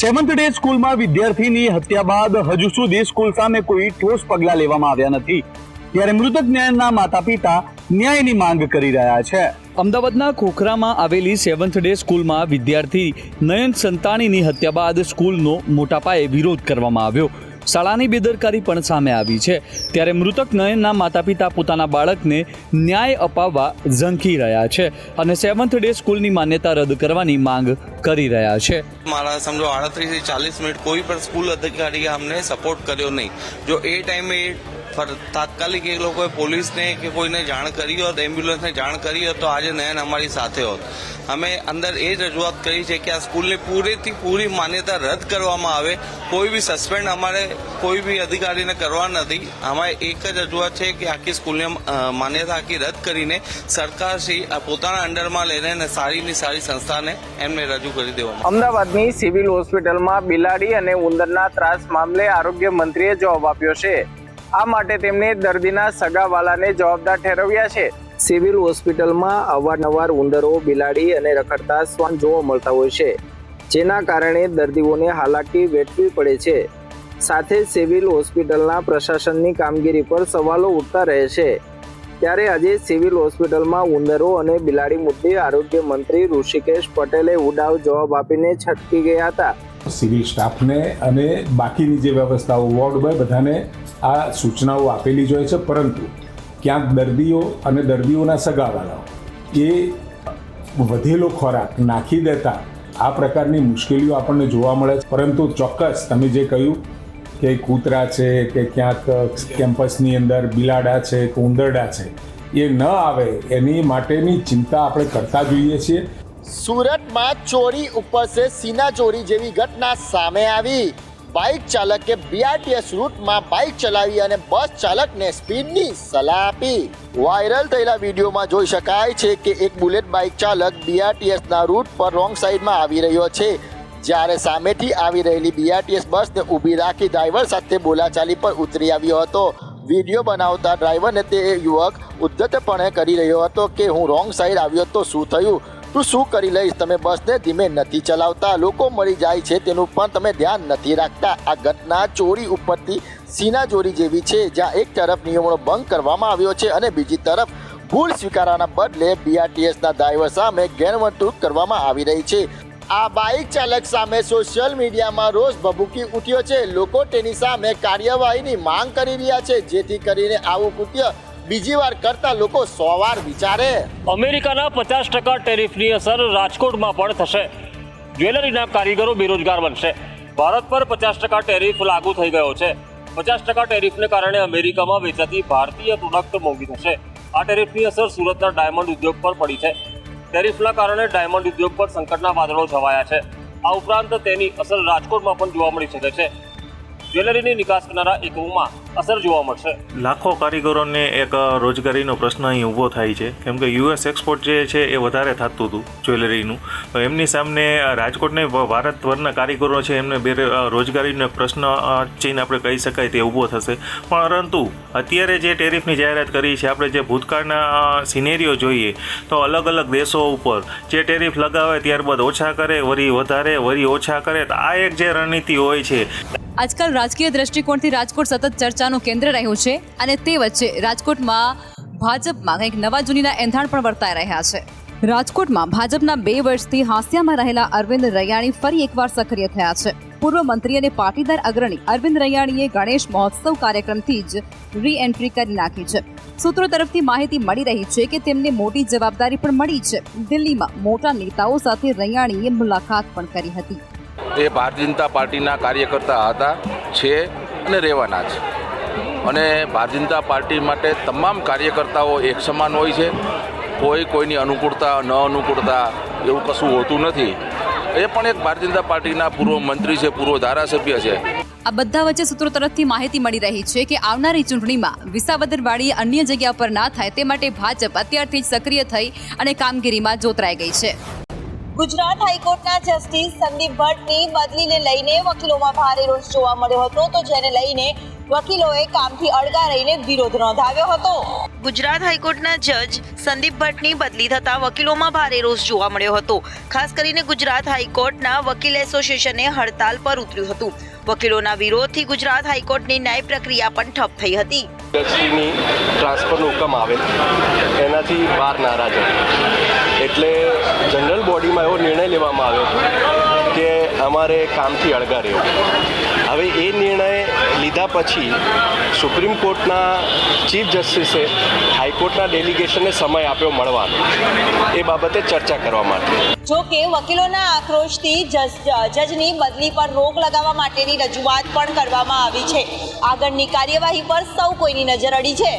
Seventh day સ્કૂલમાં વિદ્યાર્થીની હત્યા બાદ હજુ સુધી સ્કૂલ સામે કોઈ ઠોસ પગલાં લેવામાં આવ્યા નથી, ત્યારે મૃતક ન્યાયના માતા પિતા ન્યાયની માંગ કરી રહ્યા છે। અમદાવાદના ખોખરામાં આવેલી સેવન્થ ડે સ્કૂલમાં વિદ્યાર્થી નયન સંતાણીની હત્યા બાદ સ્કૂલનો મોટા પાયે વિરોધ કરવામાં આવ્યો। શાળાની બેદરકારી પણ સામે આવી છે, ત્યારે મૃતક નયનના માતા પિતા પોતાના બાળકને ન્યાય અપાવવા ઝંખી રહ્યા છે અને સેવન્થ ડે સ્કૂલની માન્યતા રદ કરવાની માંગ કરી રહ્યા છે। મારા સમજો 38 થી 40 મિનિટ કોઈ પણ સ્કૂલ અધિકારીએ અમને સપોર્ટ કર્યો નહીં। જો એ ટાઈમે તાત્કાલિક એ લોકોએ પોલીસને કે કોઈને જાણ કરી હોત, એમ્બ્યુલન્સને જાણ કરી હોત, તો આજે નયન અમારી સાથે હોત। અમે અંદર એ જ રજૂઆત કરી છે કે આ સ્કૂલની પૂરેથી પૂરી માન્યતા રદ કરવામાં આવે। કોઈ બી સસ્પેન્ડ અમારે કોઈ બી અધિકારીને કરવા નથી। અમારે એક જ રજૂઆત છે કે આખી સ્કૂલની માન્યતા આખી રદ કરીને સરકારશ્રી પોતાના અંડરમાં લઈને અને સારીની સારી સંસ્થાને એમને રજૂ કરી દેવામાં। અમદાવાદની સિવિલ હોસ્પિટલમાં બિલાડી અને ઉંદરના ત્રાસ મામલે આરોગ્ય મંત્રીએ જવાબ આપ્યો છે। આ માટે તેમણે દર્દીના સગાવાલાને જવાબદાર ઠેરવ્યા છે। સિવિલ હોસ્પિટલમાં અવારનવાર ઉંદરો, બિલાડી અને રખડતા શ્વાન જોવા મળતા હોય છે, જેના કારણે દર્દીઓને હાલાકી વેઠવી પડે છે। સાથે સિવિલ હોસ્પિટલના પ્રશાસનની કામગીરી પર સવાલો ઉઠતા રહે છે। ત્યારે આજે સિવિલ હોસ્પિટલમાં ઉંદરો અને બિલાડી મુદ્દે આરોગ્ય મંત્રી ઋષિકેશ પટેલે ઉડાવ જવાબ આપીને છટકી ગયા હતા। સિવિલ સ્ટાફને અને બાકીની જે વ્યવસ્થાઓ વોર્ડ બોય બધાને આ સૂચનાઓ આપેલી જ હોય છે, પરંતુ ક્યાંક દર્દીઓ અને દર્દીઓના સગાવાલાઓ એ વધેલો ખોરાક નાખી દેતા આ પ્રકારની મુશ્કેલીઓ આપણને જોવા મળે છે। પરંતુ ચોક્કસ તમે જે કહ્યું કે કૂતરા છે કે ક્યાંક કેમ્પસની અંદર બિલાડા છે કે ઉંદરડા છે, એ ન આવે એની માટેની ચિંતા આપણે કરતા જોઈએ છીએ। સુરતમાં ચોરી ઉપર સે સીના ચોરી જેવી ઘટના સામે આવી। બાઇક ચાલકે બીઆરટીએસ રૂટમાં બાઇક ચલાવી અને બસ ચાલકને સ્પીડની સલાહ આપી। વાયરલ થયેલા વિડીયોમાં જોઈ શકાય છે કે એક બુલેટ બાઇક ચાલક બીઆરટીએસના રૂટ પર રોંગ સાઈડમાં આવી રહ્યો છે, જ્યારે સામેથી આવી રહેલી બીઆરટીએસ બસને ઊભી રાખી ડ્રાઈવર સાથે બોલાચાલી પર ઉતરી આવ્યો હતો। વિડીયો બનાવતા ડ્રાઈવરને તે યુવક ઉદ્ધતપણે કરી રહ્યો હતો કે હું રોંગ સાઈડ આવ્યો તો શું થયું, તું શું કરી લઈશ, તમે બસને ધીમે નથી ચલાવતા, લોકો મરી જાય છે તેનું પણ તમે ધ્યાન નથી રાખતા। આ ઘટના ચોરી ઉપરથી સીના ચોરી જેવી છે, જ્યાં એક તરફ નિયમોનો ભંગ કરવામાં આવ્યો છે અને બીજી તરફ ભૂલ સ્વીકારવાના બદલે બીઆરટીએસના ડ્રાઈવર સામે ગેરવર્તણૂક કરવામાં આવી રહી છે। આ બાઇક ચાલક સામે સોશિયલ મીડિયામાં રોષ ભભૂકી ઉઠ્યો છે। લોકો તેની સામે કાર્યવાહીની માંગ કરી રહ્યા છે, જેથી કરીને આવું કૃત્ય બીજી વાર કરતા લોકો 100 વાર વિચારે। અમેરિકાના 50% ટેરિફની અસર રાજકોટમાં પણ થશે। જ્વેલરીના કારીગરો બેરોજગાર બનશે। ભારત પર 50% ટેરિફ લાગુ થઈ ગયો છે। 50% ટેરિફને કારણે અમેરિકામાં વેચાતી ભારતીય પ્રોડક્ટ મોંઘી થશે। આ ટેરિફની અસર સુરતના ડાયમંડ ઉદ્યોગ પર પડી છે। ટેરિફના કારણે ડાયમંડ ઉદ્યોગ પર સંકટના વાદળો છવાયા છે। આ ઉપરાંત તેની અસર રાજકોટમાં પણ જોવા મળી શકે છે। જ્વેલરીની નિકાસ કરનારા એકમોમાં અસર જોવા મળશે। લાખો કારીગરોને એક રોજગારીનો પ્રશ્ન અહીં ઊભો થાય છે, કેમ કે યુએસ એક્સપોર્ટ જે છે એ વધારે થતું હતું જ્વેલરીનું, તો એમની સામે રાજકોટને ભારતભરના કારીગરો છે એમને રોજગારીનો પ્રશ્ન ચીન આપણે કહી શકાય તે ઊભો થશે। પરંતુ અત્યારે જે ટેરિફની જાહેરાત કરી છે, આપણે જે ભૂતકાળના સિનેરીઓ જોઈએ તો અલગ અલગ દેશો ઉપર જે ટેરિફ લગાવે ત્યારબાદ ઓછા કરે, વળી વધારે, વળી ઓછા કરે, તો આ એક જે રણનીતિ હોય છે। આજકાલ રાજકીય દ્રષ્ટિકોણથી રાજકોટ સતત ચર્ચાનું કેન્દ્ર રહ્યું છે અને તે વચ્ચે રાજકોટમાં ભાજપમાં કંઈક નવા જૂનીના એંધાણ પણ વર્તાઈ રહ્યા છે। રાજકોટમાં ભાજપના 2 વર્ષથી હાંસિયામાં રહેલા અરવિંદ રૈયાણી ફરી એકવાર સક્રિય થયા છે। પૂર્વ મંત્રી અને પાટીદાર અગ્રણી અરવિંદ રૈયાણીએ ગણેશ મહોત્સવ કાર્યક્રમથી જ રી એન્ટ્રી કરી નાખી છે। સૂત્રો તરફથી માહિતી મળી રહી છે કે તેમને મોટી જવાબદારી પણ મળી છે। દિલ્હીમાં મોટા નેતાઓ સાથે રૈયાણીએ મુલાકાત પણ કરી હતી। એ ભારતીય જનતા પાર્ટીના કાર્યકર્તા હતા, છે અને રહેવાના છે, અને ભારતીય જનતા પાર્ટી માટે તમામ કાર્યકર્તાઓ એક સમાન હોય છે। કોઈ કોઈની અનુકૂળતા ન અનુકૂળતા એવું કશું હોતું નથી। એ પણ એક ભારતીય જનતા પાર્ટીના પૂર્વ મંત્રી છે, પૂર્વ ધારાસભ્ય છે। આ બધા વચ્ચે સૂત્રો તરફથી માહિતી મળી રહી છે કે આવનારી ચૂંટણીમાં વિસાવદરવાડી અન્ય જગ્યા પર ના થાય તે માટે ભાજપ અત્યારથી જ સક્રિય થઈ અને કામગીરીમાં જોતરાઈ ગઈ છે। ગુજરાત હાઈકોર્ટના જસ્ટિસ સંદીપ ભટ્ટની બદલીને લઈને વકીલોમાં ભારે રોષ જોવા મળ્યો હતો, તો જેને લઈને વકીલોએ કામથી અળગા રહીને વિરોધ નોંધાવ્યો હતો. ગુજરાત હાઈકોર્ટના જજ સંદીપ ભટ્ટની બદલી થતા વકીલોમાં ભારે રોષ જોવા મળ્યો હતો. ખાસ કરીને ગુજરાત હાઈકોર્ટના વકીલ એસોસિએશને હડતાલ પર ઉતર્યું હતું. વકીલોના વિરોધથી ગુજરાત હાઈકોર્ટની ન્યાય પ્રક્રિયા પણ ઠપ થઈ હતી. જજશ્રીની ટ્રાન્સફરનો હુકમ આવેલ એનાથી બહાર નારાજ હતા, એટલે જનરલ બોડીમાં એવો નિર્ણય લેવામાં આવ્યો કે અમારે કામથી અળગા રહેવું. હવે એ નિર્ણય લીધા પછી સુપ્રીમ કોર્ટના ચીફ જસ્ટિસે હાઈકોર્ટના ડેલિગેશનને સમય આપ્યો મળવાનો, એ બાબતે ચર્ચા કરવા માટે. જો કે વકીલોના આક્રોશથી જજની બદલી પર રોક લગાવવા માટેની રજૂઆત પણ કરવામાં આવી છે. આગળની કાર્યવાહી પર સૌ કોઈની નજર અડી છે.